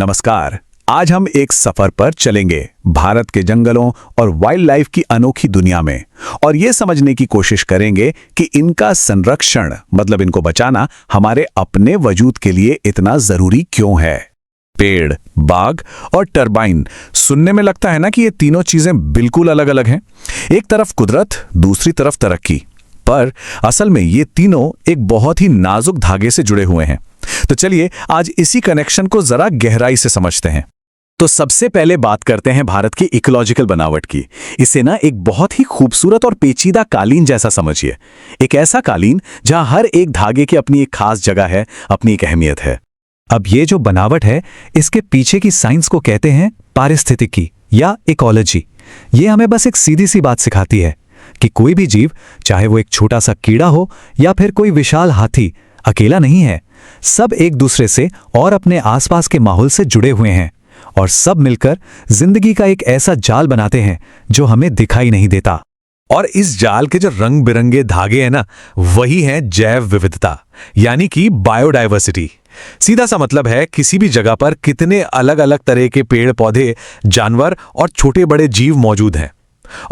नमस्कार। आज हम एक सफर पर चलेंगे भारत के जंगलों और वाइल्ड लाइफ की अनोखी दुनिया में, और ये समझने की कोशिश करेंगे कि इनका संरक्षण मतलब इनको बचाना हमारे अपने वजूद के लिए इतना जरूरी क्यों है। पेड़, बाघ और टरबाइन, सुनने में लगता है ना कि ये तीनों चीजें बिल्कुल अलग अलग हैं। एक तरफ कुदरत, दूसरी तरफ तरक्की, पर असल में ये तीनों एक बहुत ही नाजुक धागे से जुड़े हुए हैं। तो चलिए आज इसी कनेक्शन को जरा गहराई से समझते हैं। तो सबसे पहले बात करते हैं भारत की इकोलॉजिकल बनावट की। इसे ना एक बहुत ही खूबसूरत और पेचीदा कालीन जैसा समझिए। एक ऐसा कालीन जहां हर एक धागे की अपनी एक खास जगह है, अपनी एक अहमियत है। अब ये जो बनावट है, इसके पीछे की साइंस को कहते हैं पारिस्थितिकी या इकोलॉजी। ये हमें बस एक सीधी सी बात सिखाती है कि कोई भी जीव, चाहे वो एक छोटा सा कीड़ा हो या फिर कोई विशाल हाथी, अकेला नहीं है। सब एक दूसरे से और अपने आसपास के माहौल से जुड़े हुए हैं, और सब मिलकर जिंदगी का एक ऐसा जाल बनाते हैं जो हमें दिखाई नहीं देता। और इस जाल के जो रंग बिरंगे धागे हैं ना, वही है जैव विविधता, यानी कि बायोडायवर्सिटी। सीधा सा मतलब है किसी भी जगह पर कितने अलग अलग तरह के पेड़ पौधे, जानवर और छोटे बड़े जीव मौजूद हैं।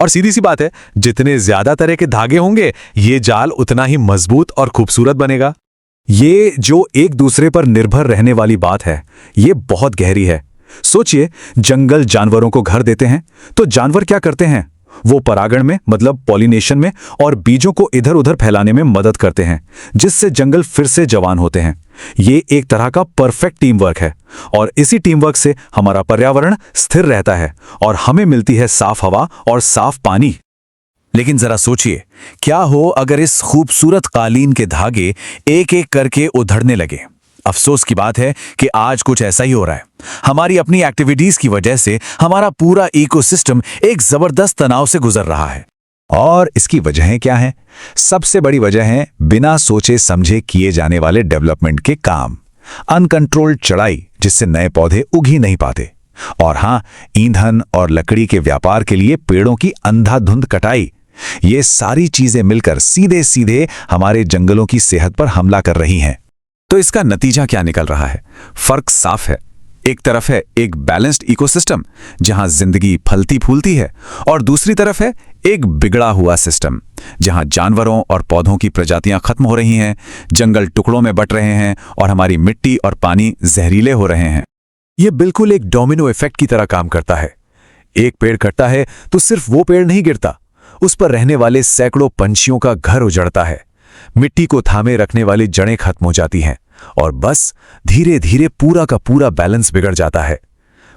और सीधी सी बात है, जितने ज्यादा तरह के धागे होंगे, ये जाल उतना ही मजबूत और खूबसूरत बनेगा। ये जो एक दूसरे पर निर्भर रहने वाली बात है, ये बहुत गहरी है। सोचिए, जंगल जानवरों को घर देते हैं, तो जानवर क्या करते हैं? वो परागण में मतलब पॉलिनेशन में और बीजों को इधर उधर फैलाने में मदद करते हैं, जिससे जंगल फिर से जवान होते हैं। ये एक तरह का परफेक्ट टीम वर्क है, और इसी टीम वर्क से हमारा पर्यावरण स्थिर रहता है और हमें मिलती है साफ हवा और साफ पानी। लेकिन जरा सोचिए, क्या हो अगर इस खूबसूरत कालीन के धागे एक एक करके उधड़ने लगे? अफसोस की बात है कि आज कुछ ऐसा ही हो रहा है। हमारी अपनी एक्टिविटीज की वजह से हमारा पूरा इकोसिस्टम एक जबरदस्त तनाव से गुजर रहा है। और इसकी वजहें क्या हैं? सबसे बड़ी वजह है बिना सोचे समझे किए जाने वाले डेवलपमेंट के काम, अनकंट्रोल्ड चढ़ाई जिससे नए पौधे उग ही नहीं पाते, और हाँ, ईंधन और लकड़ी के व्यापार के लिए पेड़ों की अंधाधुंध कटाई। ये सारी चीजें मिलकर सीधे सीधे हमारे जंगलों की सेहत पर हमला कर रही हैं। तो इसका नतीजा क्या निकल रहा है? फर्क साफ है। एक तरफ है एक बैलेंस्ड इकोसिस्टम जहां जिंदगी फलती फूलती है, और दूसरी तरफ है एक बिगड़ा हुआ सिस्टम जहां जानवरों और पौधों की प्रजातियां खत्म हो रही हैं, जंगल टुकड़ों में बंट रहे हैं और हमारी मिट्टी और पानी जहरीले हो रहे हैं। यह बिल्कुल एक डोमिनो इफेक्ट की तरह काम करता है। एक पेड़ कटता है तो सिर्फ वो पेड़ नहीं गिरता, उस पर रहने वाले सैकड़ों पंछियों का घर उजड़ता है, मिट्टी को थामे रखने वाली जड़ें खत्म हो जाती हैं, और बस धीरे धीरे पूरा का पूरा बैलेंस बिगड़ जाता है।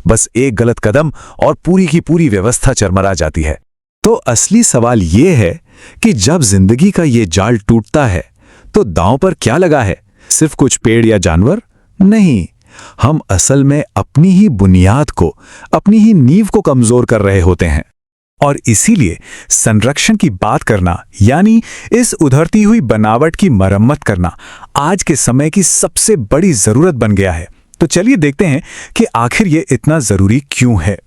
बस एक गलत कदम और पूरी की पूरी व्यवस्था चरमरा जाती है। तो असली सवाल यह है कि जब जिंदगी का ये जाल टूटता है तो दांव पर क्या लगा है? सिर्फ कुछ पेड़ या जानवर? नहीं, हम असल में अपनी ही बुनियाद को, अपनी ही नींव को कमजोर कर रहे होते हैं। और इसीलिए संरक्षण की बात करना, यानी इस उधरती हुई बनावट की मरम्मत करना, आज के समय की सबसे बड़ी जरूरत बन गया है। तो चलिए देखते हैं कि आखिर ये इतना जरूरी क्यों है।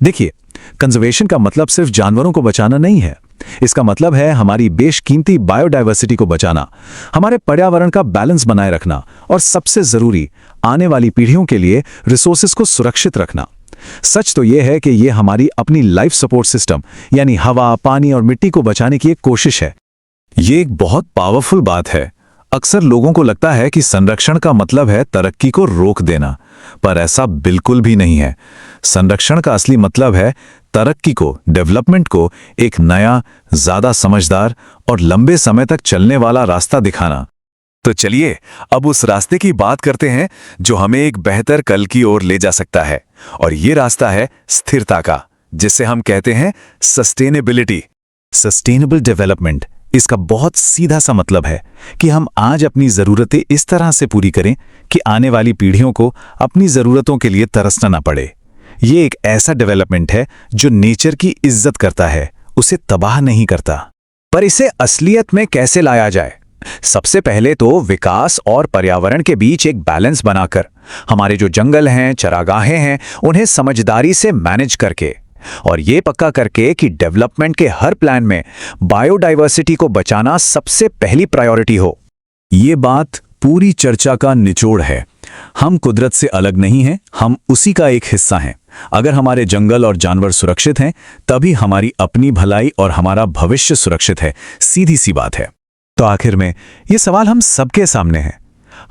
देखिए, कंजर्वेशन का मतलब सिर्फ जानवरों को बचाना नहीं है। इसका मतलब है हमारी बेशकीमती बायोडायवर्सिटी को बचाना, हमारे पर्यावरण का बैलेंस बनाए रखना, और सबसे जरूरी, आने वाली पीढ़ियों के लिए रिसोर्सेज को सुरक्षित रखना। सच तो यह है कि यह हमारी अपनी लाइफ सपोर्ट सिस्टम, यानी हवा, पानी और मिट्टी को बचाने की एक कोशिश है। ये एक बहुत पावरफुल बात है। अक्सर लोगों को लगता है कि संरक्षण का मतलब है तरक्की को रोक देना, पर ऐसा बिल्कुल भी नहीं है। संरक्षण का असली मतलब है तरक्की को, डेवलपमेंट को एक नया, ज्यादा समझदार और लंबे समय तक चलने वाला रास्ता दिखाना। तो चलिए अब उस रास्ते की बात करते हैं जो हमें एक बेहतर कल की ओर ले जा सकता है, और ये रास्ता है स्थिरता का, जिसे हम कहते हैं सस्टेनेबिलिटी। सस्टेनेबल डेवलपमेंट, इसका बहुत सीधा सा मतलब है कि हम आज अपनी जरूरतें इस तरह से पूरी करें कि आने वाली पीढ़ियों को अपनी जरूरतों के लिए तरसना ना पड़े। ये एक ऐसा डेवलपमेंट है जो नेचर की इज्जत करता है, उसे तबाह नहीं करता। पर इसे असलियत में कैसे लाया जाए? सबसे पहले तो विकास और पर्यावरण के बीच एक बैलेंस बनाकर, हमारे जो जंगल हैं, चरागाहें हैं, उन्हें समझदारी से मैनेज करके, और ये पक्का करके कि डेवलपमेंट के हर प्लान में बायोडायवर्सिटी को बचाना सबसे पहली प्रायोरिटी हो। ये बात पूरी चर्चा का निचोड़ है। हम कुदरत से अलग नहीं हैं, हम उसी का एक हिस्सा हैं। अगर हमारे जंगल और जानवर सुरक्षित हैं, तभी हमारी अपनी भलाई और हमारा भविष्य सुरक्षित है। सीधी सी बात है। तो आखिर में ये सवाल हम सबके सामने है।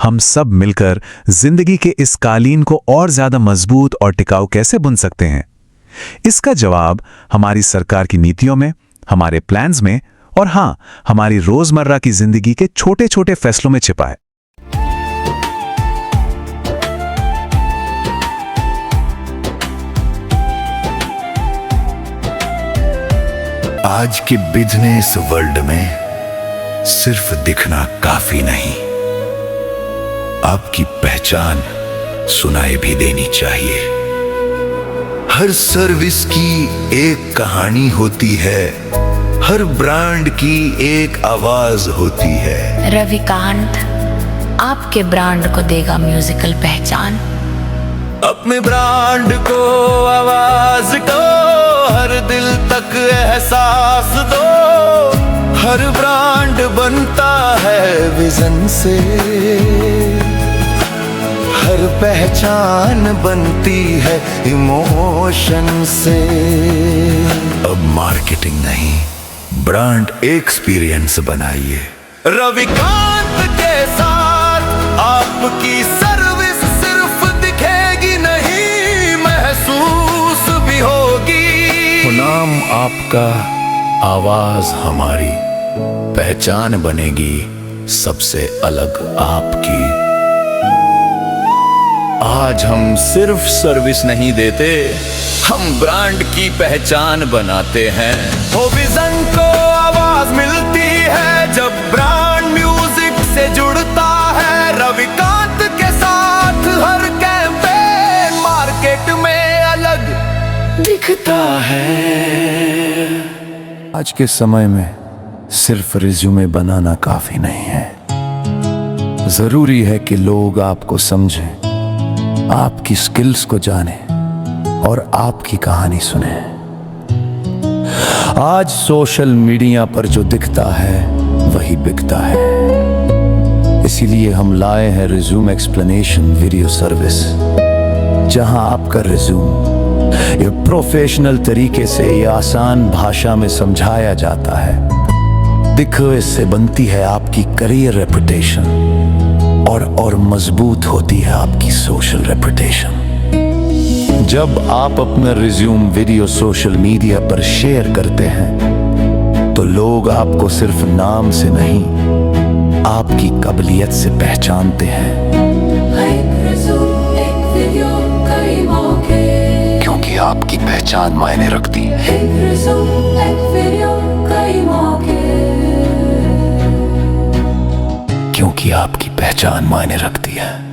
हम सब मिलकर जिंदगी के इस कालीन को और ज्यादा मजबूत और टिकाऊ कैसे बुन सकते हैं? इसका जवाब हमारी सरकार की नीतियों में, हमारे प्लान्स में और हाँ, हमारी रोजमर्रा की जिंदगी के छोटे छोटे फैसलों में छिपा है। आज के बिजनेस वर्ल्ड में सिर्फ दिखना काफी नहीं, आपकी पहचान सुनाई भी देनी चाहिए। हर सर्विस की एक कहानी होती है, हर ब्रांड की एक आवाज होती है। रविकांत आपके ब्रांड को देगा म्यूजिकल पहचान। अपने ब्रांड को आवाज दो, हर दिल तक एहसास दो। हर ब्रांड बनता है विजन से, हर पहचान बनती है इमोशन से। अब मार्केटिंग नहीं, ब्रांड एक्सपीरियंस बनाइए। रविकांत के साथ आपकी सर्विस सिर्फ दिखेगी नहीं, महसूस भी होगी। नाम आपका, आवाज हमारी, पहचान बनेगी सबसे अलग आपकी। आज हम सिर्फ सर्विस नहीं देते, हम ब्रांड की पहचान बनाते हैं। वो विजन को आवाज मिलती है जब ब्रांड म्यूजिक से जुड़ता है। रविकांत के साथ हर कैंपेन मार्केट में अलग दिखता है। आज के समय में सिर्फ रिज्यूमे बनाना काफी नहीं है, जरूरी है कि लोग आपको समझें, आपकी स्किल्स को जाने और आपकी कहानी सुने। आज सोशल मीडिया पर जो दिखता है वही बिकता है। इसीलिए हम लाए हैं रिज्यूम एक्सप्लेनेशन वीडियो सर्विस, जहां आपका रिज्यूम ये प्रोफेशनल तरीके से ये आसान भाषा में समझाया जाता है। दिखो, इससे बनती है आपकी करियर रेपुटेशन और मजबूत होती है आपकी सोशल रेपुटेशन। जब आप अपना रिज्यूम वीडियो सोशल मीडिया पर शेयर करते हैं तो लोग आपको सिर्फ नाम से नहीं, आपकी काबिलियत से पहचानते हैं। क्योंकि आपकी पहचान मायने रखती है। क्योंकि आपकी पहचान मायने रखती है।